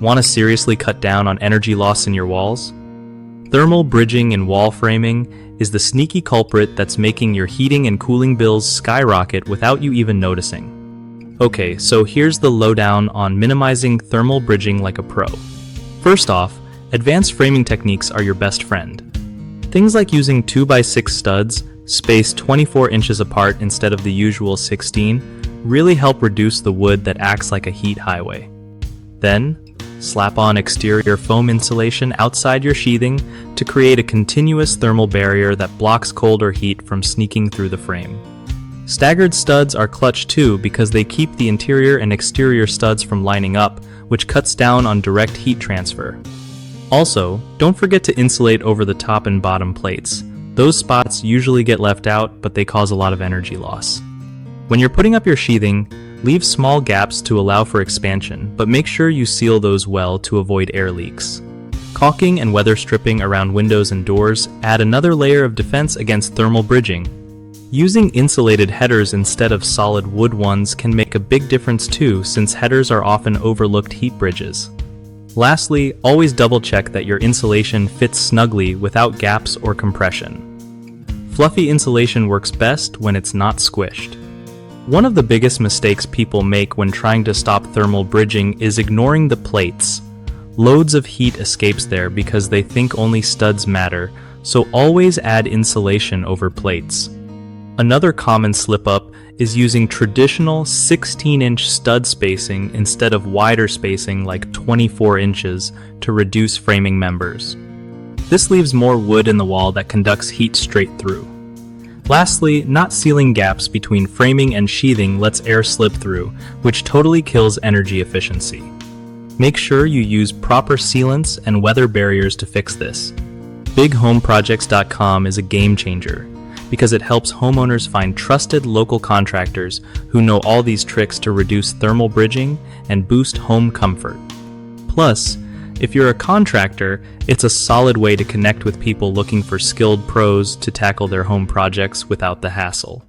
Want to seriously cut down on energy loss in your walls? Thermal bridging in wall framing is the sneaky culprit that's making your heating and cooling bills skyrocket without you even noticing. Okay, so here's the lowdown on minimizing thermal bridging like a pro. First off, advanced framing techniques are your best friend. Things like using 2x6 studs, spaced 24 inches apart instead of the usual 16, really help reduce the wood that acts like a heat highway. Then, slap on exterior foam insulation outside your sheathing to create a continuous thermal barrier that blocks cold or heat from sneaking through the frame. Staggered studs are clutch too because they keep the interior and exterior studs from lining up, which cuts down on direct heat transfer. Also, don't forget to insulate over the top and bottom plates. Those spots usually get left out, but they cause a lot of energy loss. When you're putting up your sheathing, leave small gaps to allow for expansion, but make sure you seal those well to avoid air leaks. Caulking and weather stripping around windows and doors add another layer of defense against thermal bridging. Using insulated headers instead of solid wood ones can make a big difference too, since headers are often overlooked heat bridges. Lastly, always double-check that your insulation fits snugly without gaps or compression. Fluffy insulation works best when it's not squished. One of the biggest mistakes people make when trying to stop thermal bridging is ignoring the plates. Loads of heat escapes there because they think only studs matter, so always add insulation over plates. Another common slip-up is using traditional 16-inch stud spacing instead of wider spacing like 24 inches to reduce framing members. This leaves more wood in the wall that conducts heat straight through. Lastly, not sealing gaps between framing and sheathing lets air slip through, which totally kills energy efficiency. Make sure you use proper sealants and weather barriers to fix this. BigHomeProjects.com is a game changer because it helps homeowners find trusted local contractors who know all these tricks to reduce thermal bridging and boost home comfort. Plus, if you're a contractor, it's a solid way to connect with people looking for skilled pros to tackle their home projects without the hassle.